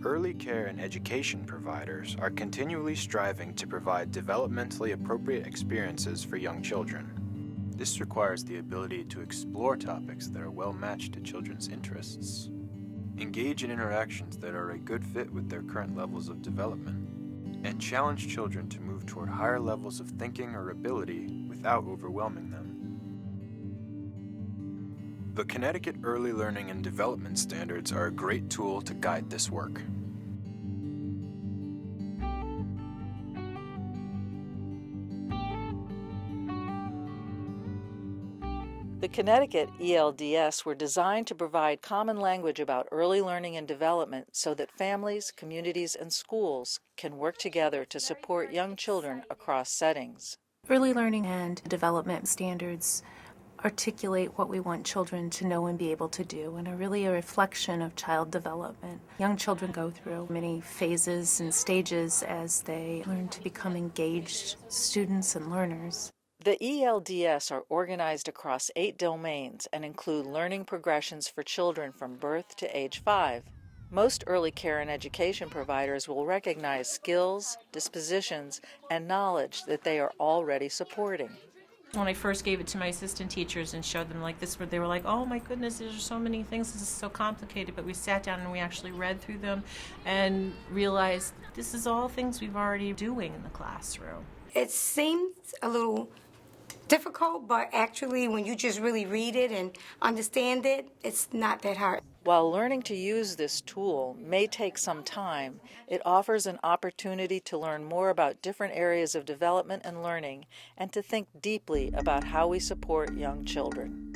Early care and education providers are continually striving to provide developmentally appropriate experiences for young children. This requires the ability to explore topics that are well matched to children's interests, engage in interactions that are a good fit with their current levels of development, and challenge children to move toward higher levels of thinking or ability without overwhelming them. The Connecticut Early Learning and Development Standards are a great tool to guide this work. The Connecticut ELDS were designed to provide common language about early learning and development so that families, communities, and schools can work together to support young children across settings. Early learning and development standards articulate what we want children to know and be able to do, and are really a reflection of child development. Young children go through many phases and stages as they learn to become engaged students and learners. The ELDS are organized across 8 domains and include learning progressions for children from birth to age 5. Most early care and education providers will recognize skills, dispositions, and knowledge that they are already supporting. When I first gave it to my assistant teachers and showed them like this, they were like, oh my goodness, there's so many things, this is so complicated. But we sat down and we actually read through them and realized this is all things we've already doing in the classroom. It seems a little difficult, but actually when you just really read it and understand it, it's not that hard. While learning to use this tool may take some time, it offers an opportunity to learn more about different areas of development and learning and to think deeply about how we support young children.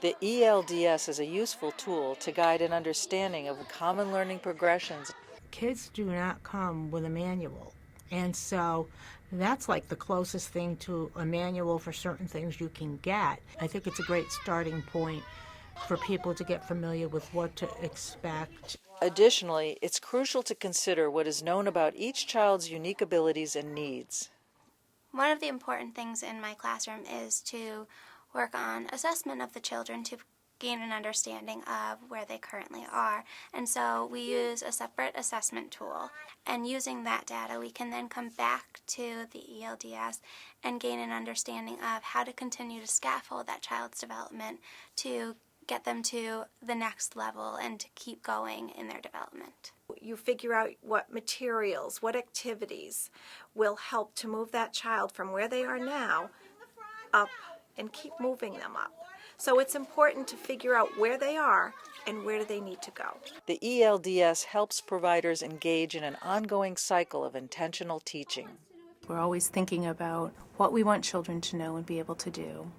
The ELDS is a useful tool to guide an understanding of common learning progressions. Kids do not come with a manual, and so that's like the closest thing to a manual for certain things you can get. I think it's a great starting point for people to get familiar with what to expect. Additionally, it's crucial to consider what is known about each child's unique abilities and needs. One of the important things in my classroom is to work on assessment of the children to gain an understanding of where they currently are. And so we use a separate assessment tool. And using that data, we can then come back to the ELDS and gain an understanding of how to continue to scaffold that child's development to get them to the next level and to keep going in their development. You figure out what materials, what activities will help to move that child from where they are now up and keep moving them up. So it's important to figure out where they are and where do they need to go. The ELDS helps providers engage in an ongoing cycle of intentional teaching. We're always thinking about what we want children to know and be able to do,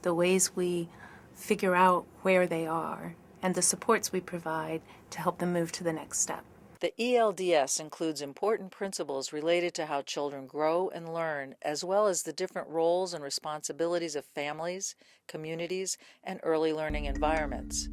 the ways we figure out where they are, and the supports we provide to help them move to the next step. The ELDS includes important principles related to how children grow and learn, as well as the different roles and responsibilities of families, communities, and early learning environments.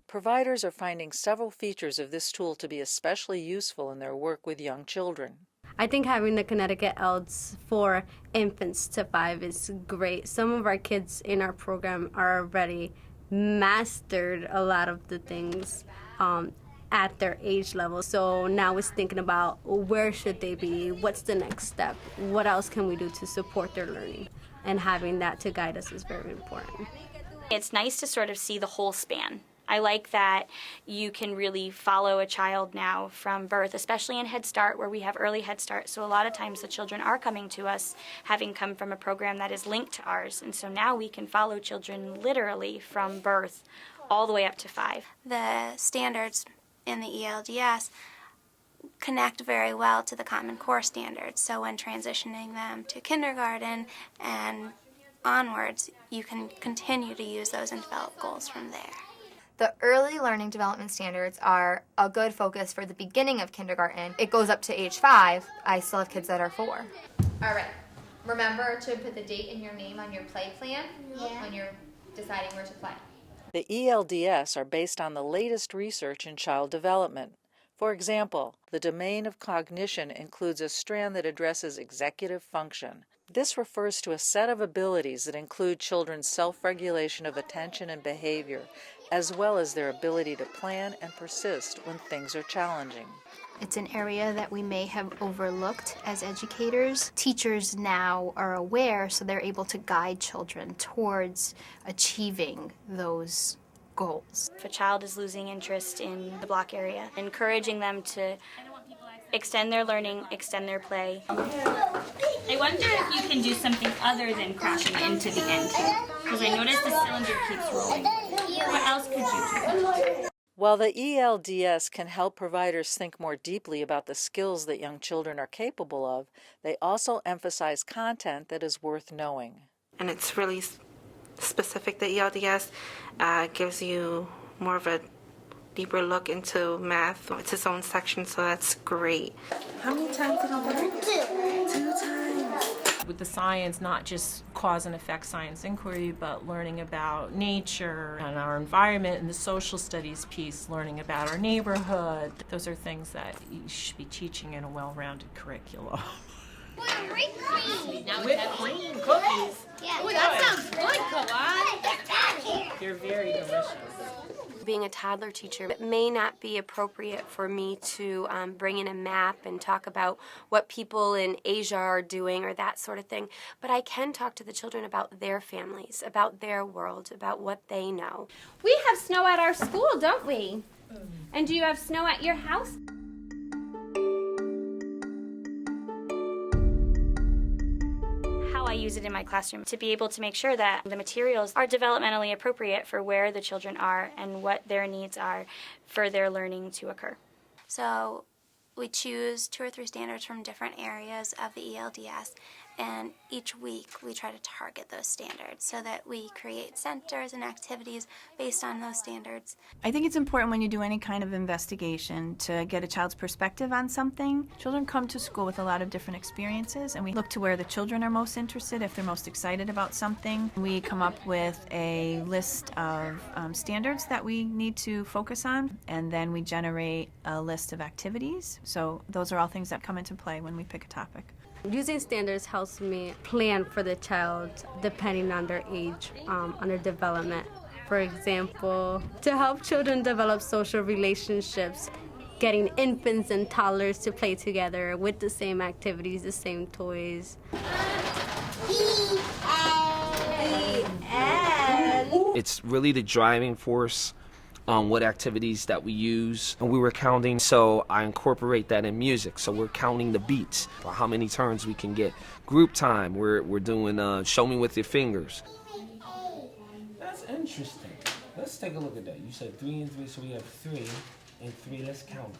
Providers are finding several features of this tool to be especially useful in their work with young children. I think having the Connecticut ELDS for infants to 5 is great. Some of our kids in our program are already mastered a lot of the things at their age level. So now it's thinking about where should they be, what's the next step, what else can we do to support their learning, and having that to guide us is very important. It's nice to sort of see the whole span. I like that you can really follow a child now from birth, especially in Head Start where we have early Head Start. So a lot of times the children are coming to us having come from a program that is linked to ours. And so now we can follow children literally from birth all the way up to 5. The standards in the ELDS connect very well to the Common Core standards. So when transitioning them to kindergarten and onwards, you can continue to use those and develop goals from there. The early learning development standards are a good focus for the beginning of kindergarten. It goes up to age 5. I still have kids that are 4. All right. Remember to put the date and your name on your play plan when you're deciding where to play. The ELDS are based on the latest research in child development. For example, the domain of cognition includes a strand that addresses executive function. This refers to a set of abilities that include children's self-regulation of attention and behavior, as well as their ability to plan and persist when things are challenging. It's an area that we may have overlooked as educators. Teachers now are aware, so they're able to guide children towards achieving those goals. If a child is losing interest in the block area, encouraging them to extend their learning, extend their play. I wonder if you can do something other than crashing into the end here, because I noticed the cylinder keeps rolling. What else could you do? While the ELDS can help providers think more deeply about the skills that young children are capable of, they also emphasize content that is worth knowing. And it's really specific. The ELDS gives you more of a deeper look into math. It's its own section, so that's great. How many times did you learn? Two times. With the science, not just cause and effect science inquiry, but learning about nature and our environment, and the social studies piece, learning about our neighborhood. Those are things that you should be teaching in a well-rounded curriculum. Whipped cream. Whipped cream cookies. Yeah. Ooh, that sounds good, Kawan. They're very delicious. Being a toddler teacher, it may not be appropriate for me to bring in a map and talk about what people in Asia are doing or that sort of thing, but I can talk to the children about their families, about their world, about what they know. We have snow at our school, don't we? And do you have snow at your house? How I use it in my classroom to be able to make sure that the materials are developmentally appropriate for where the children are and what their needs are for their learning to occur. So we choose 2 or 3 standards from different areas of the ELDS, and each week we try to target those standards so that we create centers and activities based on those standards. I think it's important when you do any kind of investigation to get a child's perspective on something. Children come to school with a lot of different experiences, and we look to where the children are most interested, if they're most excited about something. We come up with a list of standards that we need to focus on, and then we generate a list of activities. So those are all things that come into play when we pick a topic. Using standards helps me plan for the child depending on their age, on their development. For example, to help children develop social relationships, getting infants and toddlers to play together with the same activities, the same toys. It's really the driving force on what activities that we use. And we were counting, so I incorporate that in music. So we're counting the beats, or how many turns we can get. Group time, we're doing show me with your fingers. That's interesting. Let's take a look at that. You said 3 and 3, so we have 3 and 3. Let's count.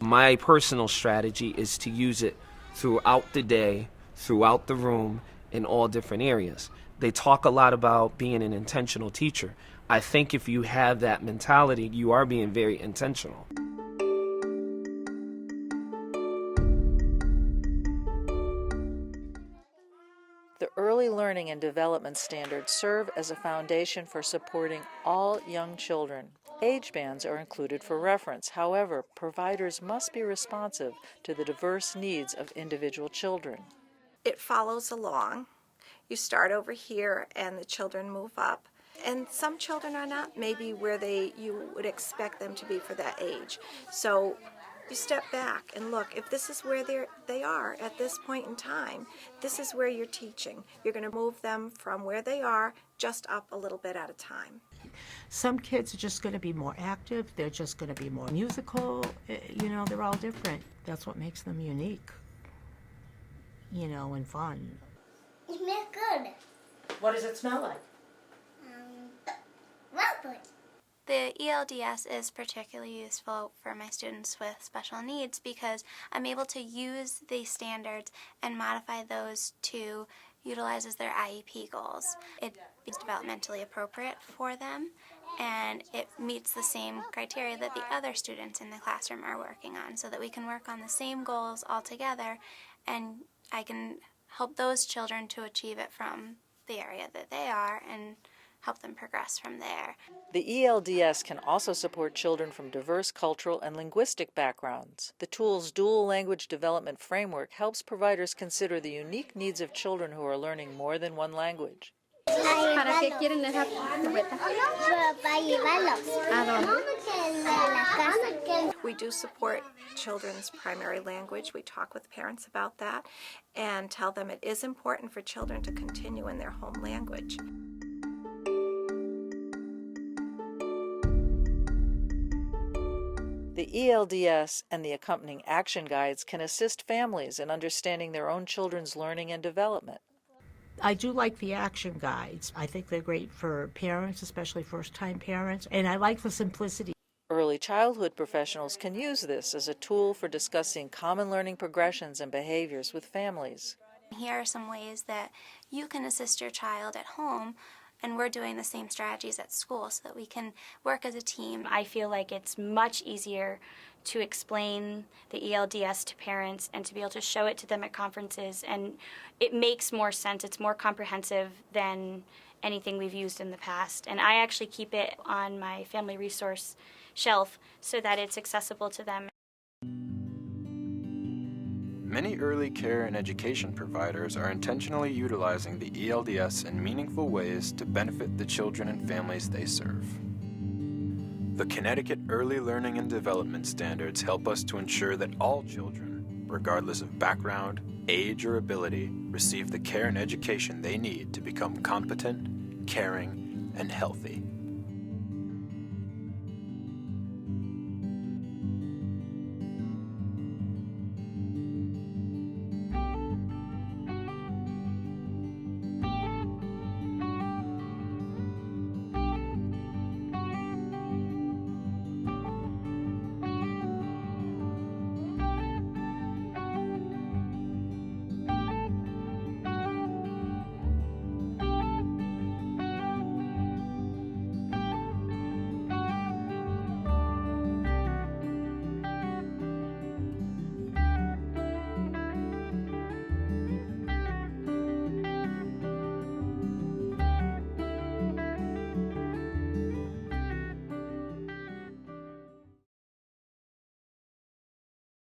My personal strategy is to use it throughout the day, throughout the room, in all different areas. They talk a lot about being an intentional teacher. I think if you have that mentality, you are being very intentional. The early learning and development standards serve as a foundation for supporting all young children. Age bands are included for reference. However, providers must be responsive to the diverse needs of individual children. It follows along. You start over here and the children move up. And some children are not maybe where you would expect them to be for that age. So you step back and look, if this is where they are at this point in time, this is where you're teaching. You're going to move them from where they are just up a little bit at a time. Some kids are just going to be more active. They're just going to be more musical. You know, they're all different. That's what makes them unique, you know, and fun. It smells good. What does it smell like? The ELDS is particularly useful for my students with special needs because I'm able to use these standards and modify those to utilize as their IEP goals. It is developmentally appropriate for them, and it meets the same criteria that the other students in the classroom are working on, so that we can work on the same goals all together, and I can help those children to achieve it from the area that they are and help them progress from there. The ELDS can also support children from diverse cultural and linguistic backgrounds. The tool's dual language development framework helps providers consider the unique needs of children who are learning more than one language. ¿Para qué quieren esa cubeta? We do support children's primary language. We talk with parents about that and tell them it is important for children to continue in their home language. The ELDS and the accompanying action guides can assist families in understanding their own children's learning and development. I do like the action guides. I think they're great for parents, especially first-time parents, and I like the simplicity. Early childhood professionals can use this as a tool for discussing common learning progressions and behaviors with families. Here are some ways that you can assist your child at home, and we're doing the same strategies at school so that we can work as a team. I feel like it's much easier to explain the ELDS to parents and to be able to show it to them at conferences, and it makes more sense. It's more comprehensive than anything we've used in the past, and I actually keep it on my family resource shelf so that it's accessible to them. Many early care and education providers are intentionally utilizing the ELDS in meaningful ways to benefit the children and families they serve. The Connecticut Early Learning and Development Standards help us to ensure that all children, regardless of background, age, or ability, receive the care and education they need to become competent, caring, and healthy.